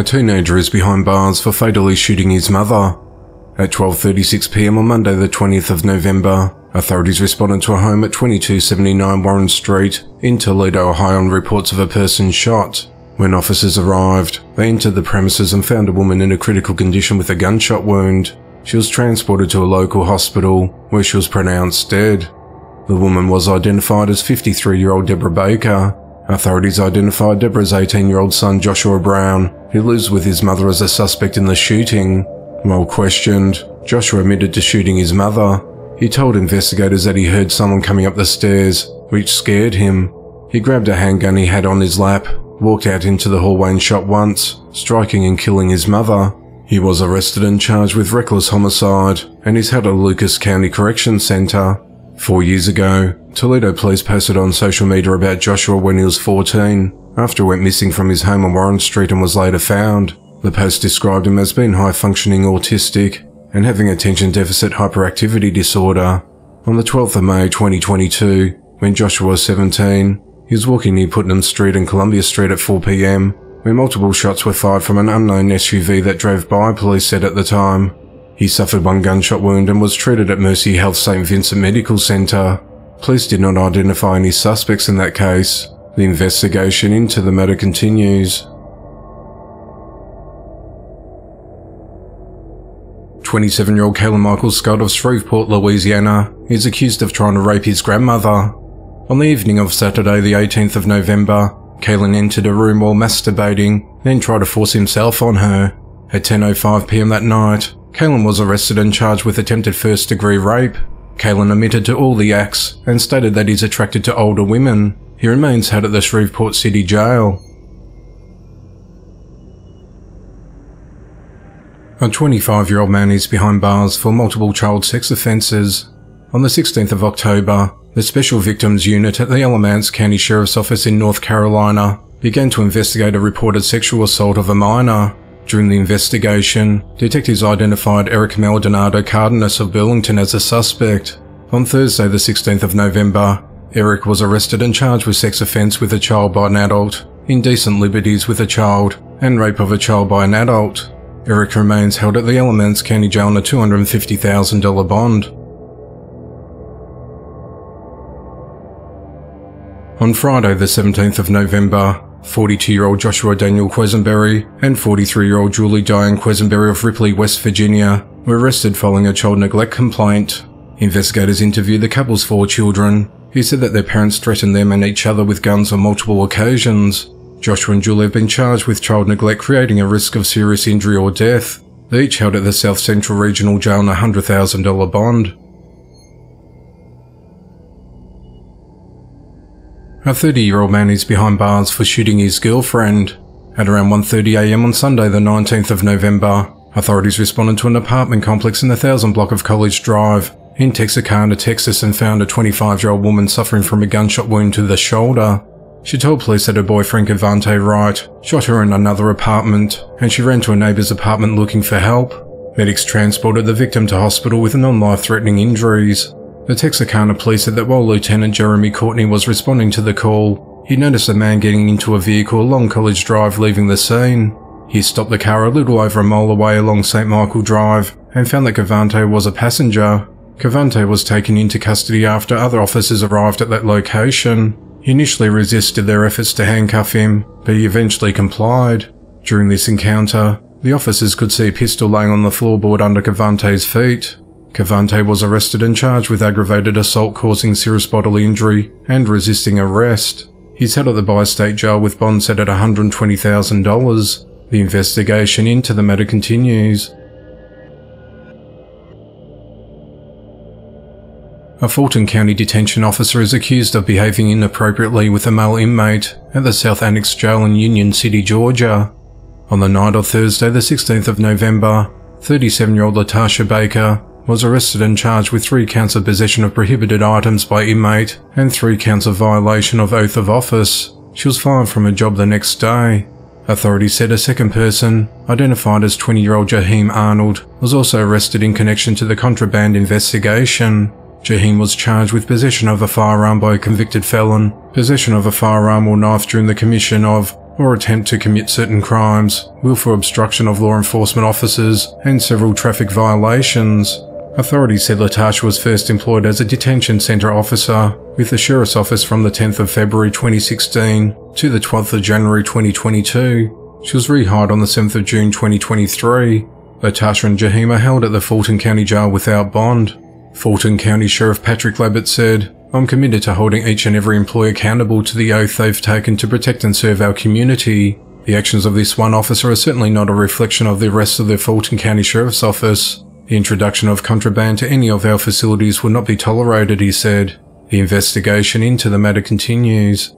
A teenager is behind bars for fatally shooting his mother. At 12:36 p.m. on Monday the 20th of November, authorities responded to a home at 2279 Warren Street in Toledo, Ohio on reports of a person shot. When officers arrived, they entered the premises and found a woman in a critical condition with a gunshot wound. She was transported to a local hospital, where she was pronounced dead. The woman was identified as 53-year-old Deborah Baker. Authorities identified Deborah's 18-year-old son Joshua Brown, who lives with his mother, as a suspect in the shooting. While questioned, Joshua admitted to shooting his mother. He told investigators that he heard someone coming up the stairs, which scared him. He grabbed a handgun he had on his lap, walked out into the hallway and shot once, striking and killing his mother. He was arrested and charged with reckless homicide and is held at Lucas County Corrections Center. 4 years ago, Toledo police posted on social media about Joshua when he was 14, after he went missing from his home on Warren Street and was later found. The post described him as being high-functioning autistic and having attention deficit hyperactivity disorder. On the 12th of May 2022, when Joshua was 17, he was walking near Putnam Street and Columbia Street at 4 p.m, when multiple shots were fired from an unknown SUV that drove by, police said at the time. He suffered one gunshot wound and was treated at Mercy Health St. Vincent Medical Center. Police did not identify any suspects in that case. The investigation into the matter continues. 27-year-old Kaylen Michael Scott of Shreveport, Louisiana, is accused of trying to rape his grandmother. On the evening of Saturday the 18th of November, Kaylen entered a room while masturbating, then tried to force himself on her. At 10:05 p.m. that night, Kaylen was arrested and charged with attempted first-degree rape. Kaylen admitted to all the acts and stated that he's attracted to older women. He remains held at the Shreveport City Jail. A 25-year-old man is behind bars for multiple child sex offences. On the 16th of October, the Special Victims Unit at the Alamance County Sheriff's Office in North Carolina began to investigate a reported sexual assault of a minor. During the investigation, detectives identified Eric Maldonado Cardenas of Burlington as a suspect. On Thursday the 16th of November, Eric was arrested and charged with sex offence with a child by an adult, indecent liberties with a child, and rape of a child by an adult. Eric remains held at the Alamance County Jail on a $250,000 bond. On Friday the 17th of November, 42-year-old Joshua Daniel Quisenberry and 43-year-old Julie Diane Quisenberry of Ripley, West Virginia, were arrested following a child neglect complaint. Investigators interviewed the couple's 4 children, who said that their parents threatened them and each other with guns on multiple occasions. Joshua and Julie have been charged with child neglect creating a risk of serious injury or death. They each held at the South Central Regional Jail on a $100,000 bond. A 30-year-old man is behind bars for shooting his girlfriend. At around 1:30 a.m. on Sunday the 19th of November, authorities responded to an apartment complex in the 1000 block of College Drive in Texarkana, Texas, and found a 25-year-old woman suffering from a gunshot wound to the shoulder. She told police that her boyfriend Cavante Wright shot her in another apartment, and she ran to a neighbour's apartment looking for help. Medics transported the victim to hospital with non-life-threatening injuries. The Texarkana police said that while Lieutenant Jeremy Courtney was responding to the call, he noticed a man getting into a vehicle along College Drive leaving the scene. He stopped the car a little over a mile away along St. Michael Drive and found that Cavante was a passenger. Cavante was taken into custody after other officers arrived at that location. He initially resisted their efforts to handcuff him, but he eventually complied. During this encounter, the officers could see a pistol laying on the floorboard under Cavante's feet. Cavante was arrested and charged with aggravated assault causing serious bodily injury and resisting arrest. He's held at the Bi-State Jail with bond set at $120,000. The investigation into the matter continues. A Fulton County detention officer is accused of behaving inappropriately with a male inmate at the South Annex Jail in Union City, Georgia. On the night of Thursday the 16th of November, 37-year-old Latasha Baker was arrested and charged with 3 counts of possession of prohibited items by inmate and 3 counts of violation of oath of office. She was fired from her job the next day. Authorities said a second person, identified as 20-year-old Jaheim Arnold, was also arrested in connection to the contraband investigation. Jaheim was charged with possession of a firearm by a convicted felon, possession of a firearm or knife during the commission of, or attempt to commit certain crimes, willful obstruction of law enforcement officers, and several traffic violations. Authorities said Latasha was first employed as a detention centre officer with the Sheriff's Office from the 10th of February 2016 to the 12th of January 2022. She was rehired on the 7th of June 2023. Latasha and Jaheim are held at the Fulton County Jail without bond. Fulton County Sheriff Patrick Labbett said, "I'm committed to holding each and every employee accountable to the oath they've taken to protect and serve our community. The actions of this one officer are certainly not a reflection of the rest of the Fulton County Sheriff's Office. The introduction of contraband to any of our facilities will not be tolerated," he said. The investigation into the matter continues.